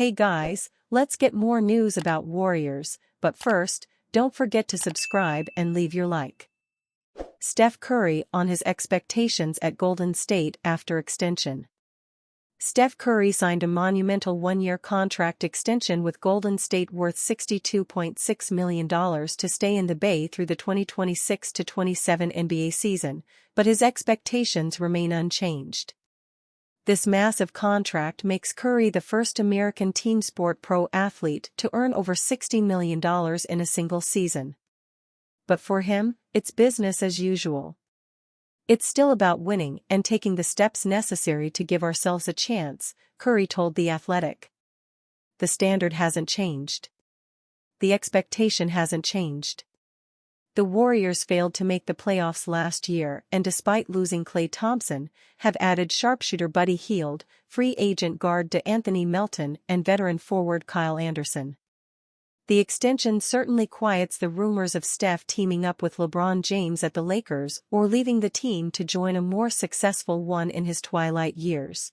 Hey guys, let's get more news about Warriors, but first, don't forget to subscribe and leave your like. Steph Curry on his expectations at Golden State after extension. Steph Curry signed a monumental one-year contract extension with Golden State worth $62.6 million to stay in the Bay through the 2026-27 NBA season, but his expectations remain unchanged. This massive contract makes Curry the first American team sport pro athlete to earn over $60 million in a single season. But for him, it's business as usual. It's still about winning and taking the steps necessary to give ourselves a chance, Curry told The Athletic. The standard hasn't changed. The expectation hasn't changed. The Warriors failed to make the playoffs last year and despite losing Klay Thompson, have added sharpshooter Buddy Hield, free agent guard DeAnthony Melton and veteran forward Kyle Anderson. The extension certainly quiets the rumors of Steph teaming up with LeBron James at the Lakers or leaving the team to join a more successful one in his twilight years.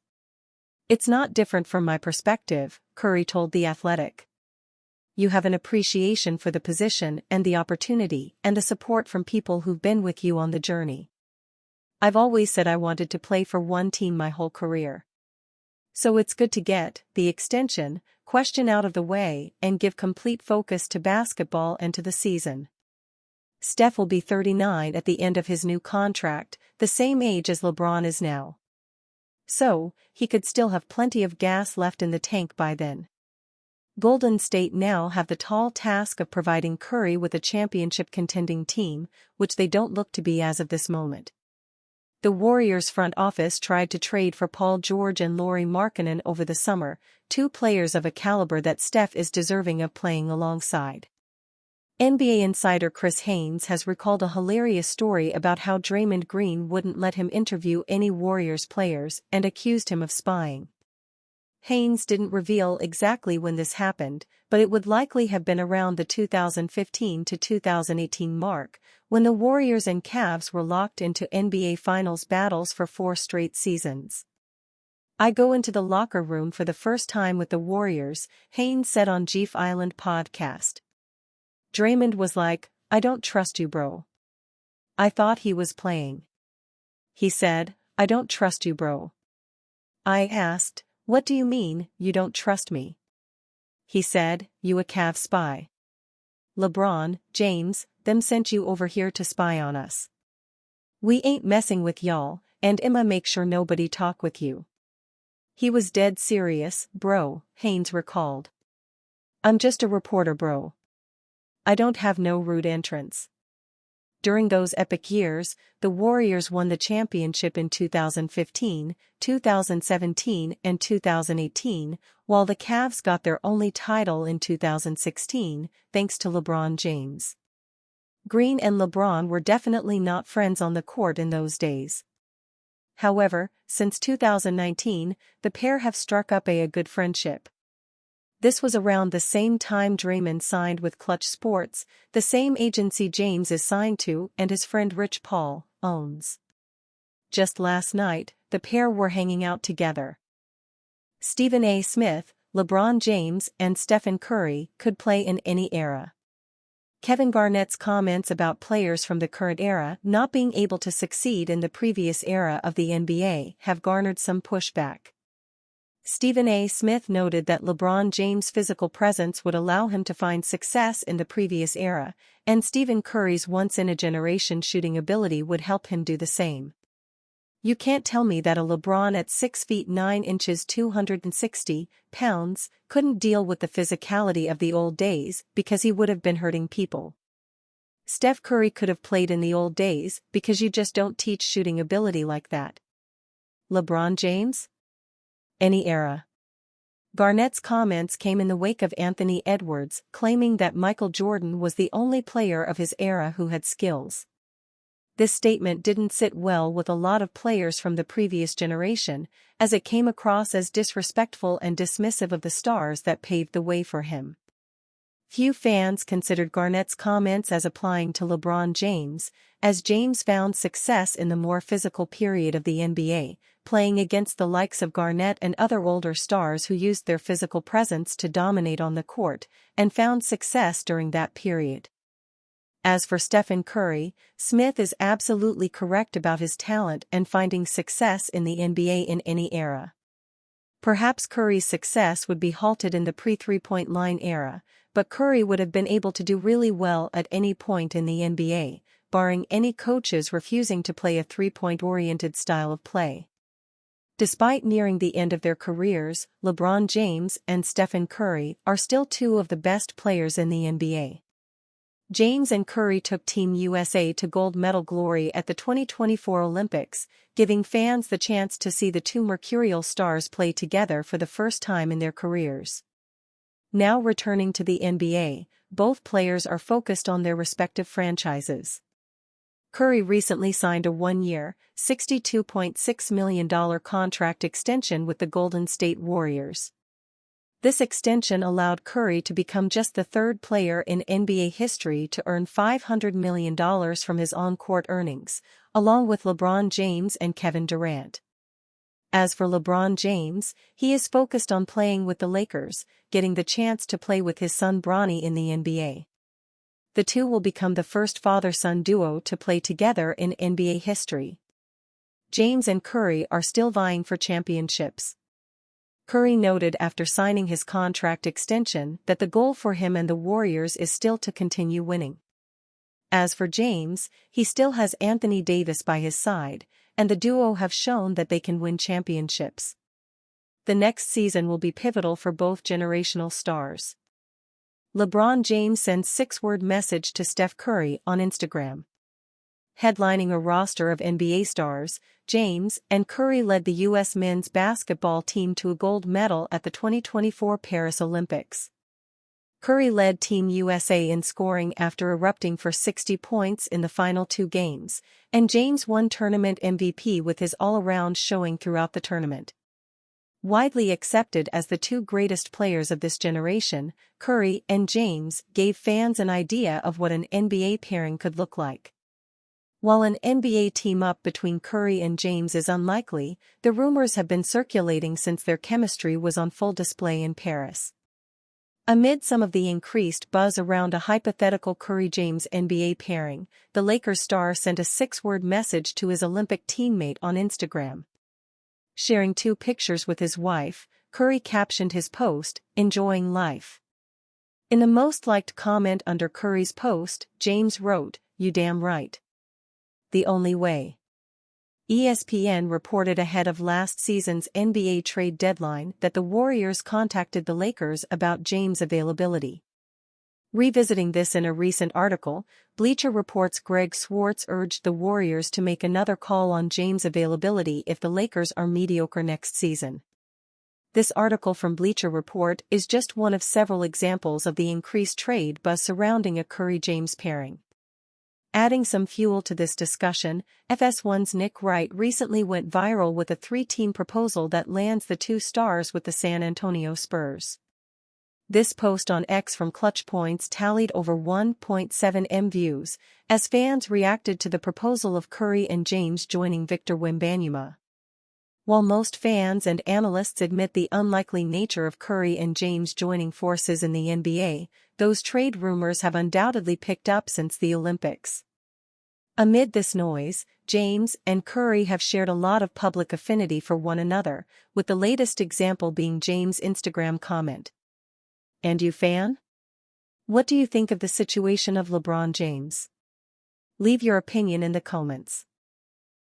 It's not different from my perspective, Curry told The Athletic. You have an appreciation for the position and the opportunity and the support from people who've been with you on the journey. I've always said I wanted to play for one team my whole career. So it's good to get the extension question out of the way and give complete focus to basketball and to the season. Steph will be 39 at the end of his new contract, the same age as LeBron is now. So, he could still have plenty of gas left in the tank by then. Golden State now have the tall task of providing Curry with a championship-contending team, which they don't look to be as of this moment. The Warriors front office tried to trade for Paul George and Lauri Markkanen over the summer, two players of a caliber that Steph is deserving of playing alongside. NBA insider Chris Haynes has recalled a hilarious story about how Draymond Green wouldn't let him interview any Warriors players and accused him of spying. Haynes didn't reveal exactly when this happened, but it would likely have been around the 2015 to 2018 mark, when the Warriors and Cavs were locked into NBA Finals battles for 4 straight seasons. I go into the locker room for the first time with the Warriors, Haynes said on Jeff Island podcast. Draymond was like, "I don't trust you, bro." I thought he was playing. He said, "I don't trust you, bro." I asked, "What do you mean, you don't trust me?" He said, "You a Cav spy. LeBron, James, them sent you over here to spy on us. We ain't messing with y'all, and I'ma make sure nobody talk with you." He was dead serious, bro, Haynes recalled. "I'm just a reporter, bro. I don't have no rude entrance." During those epic years, the Warriors won the championship in 2015, 2017 and 2018, while the Cavs got their only title in 2016, thanks to LeBron James. Green and LeBron were definitely not friends on the court in those days. However, since 2019, the pair have struck up a good friendship. This was around the same time Draymond signed with Clutch Sports, the same agency James is signed to and his friend Rich Paul owns. Just last night, the pair were hanging out together. Stephen A. Smith, LeBron James and Stephen Curry could play in any era. Kevin Garnett's comments about players from the current era not being able to succeed in the previous era of the NBA have garnered some pushback. Stephen A. Smith noted that LeBron James' physical presence would allow him to find success in the previous era, and Stephen Curry's once-in-a-generation shooting ability would help him do the same. You can't tell me that a LeBron at 6 feet 9 inches 260 pounds couldn't deal with the physicality of the old days because he would have been hurting people. Steph Curry could have played in the old days because you just don't teach shooting ability like that. LeBron James? Any era. Garnett's comments came in the wake of Anthony Edwards claiming that Michael Jordan was the only player of his era who had skills. This statement didn't sit well with a lot of players from the previous generation, as it came across as disrespectful and dismissive of the stars that paved the way for him. Few fans considered Garnett's comments as applying to LeBron James, as James found success in the more physical period of the NBA, playing against the likes of Garnett and other older stars who used their physical presence to dominate on the court, and found success during that period. As for Stephen Curry, Smith is absolutely correct about his talent and finding success in the NBA in any era. Perhaps Curry's success would be halted in the pre-3-point line era, but Curry would have been able to do really well at any point in the NBA, barring any coaches refusing to play a three-point-oriented style of play. Despite nearing the end of their careers, LeBron James and Stephen Curry are still two of the best players in the NBA. James and Curry took Team USA to gold medal glory at the 2024 Olympics, giving fans the chance to see the two mercurial stars play together for the first time in their careers. Now returning to the NBA, both players are focused on their respective franchises. Curry recently signed a one-year, $62.6 million contract extension with the Golden State Warriors. This extension allowed Curry to become just the third player in NBA history to earn $500 million from his on-court earnings, along with LeBron James and Kevin Durant. As for LeBron James, he is focused on playing with the Lakers, getting the chance to play with his son Bronny in the NBA. The two will become the first father-son duo to play together in NBA history. James and Curry are still vying for championships. Curry noted after signing his contract extension that the goal for him and the Warriors is still to continue winning. As for James, he still has Anthony Davis by his side, and the duo have shown that they can win championships. The next season will be pivotal for both generational stars. LeBron James sends 6-word message to Steph Curry on Instagram. Headlining a roster of NBA stars, James and Curry led the U.S. men's basketball team to a gold medal at the 2024 Paris Olympics. Curry led Team USA in scoring after erupting for 60 points in the final two games, and James won tournament MVP with his all-around showing throughout the tournament. Widely accepted as the two greatest players of this generation, Curry and James gave fans an idea of what an NBA pairing could look like. While an NBA team-up between Curry and James is unlikely, the rumors have been circulating since their chemistry was on full display in Paris. Amid some of the increased buzz around a hypothetical Curry-James NBA pairing, the Lakers star sent a 6-word message to his Olympic teammate on Instagram. Sharing 2 pictures with his wife, Curry captioned his post, "Enjoying life." In the most liked comment under Curry's post, James wrote, "You damn right. The only way." ESPN reported ahead of last season's NBA trade deadline that the Warriors contacted the Lakers about James' availability. Revisiting this in a recent article, Bleacher Report's Greg Swartz urged the Warriors to make another call on James' availability if the Lakers are mediocre next season. This article from Bleacher Report is just one of several examples of the increased trade buzz surrounding a Curry-James pairing. Adding some fuel to this discussion, FS1's Nick Wright recently went viral with a 3-team proposal that lands the two stars with the San Antonio Spurs. This post on X from Clutch Points tallied over 1.7 million views, as fans reacted to the proposal of Curry and James joining Victor Wembanyama. While most fans and analysts admit the unlikely nature of Curry and James joining forces in the NBA, those trade rumors have undoubtedly picked up since the Olympics. Amid this noise, James and Curry have shared a lot of public affinity for one another, with the latest example being James' Instagram comment. "And you fan? What do you think of the situation of LeBron James? Leave your opinion in the comments."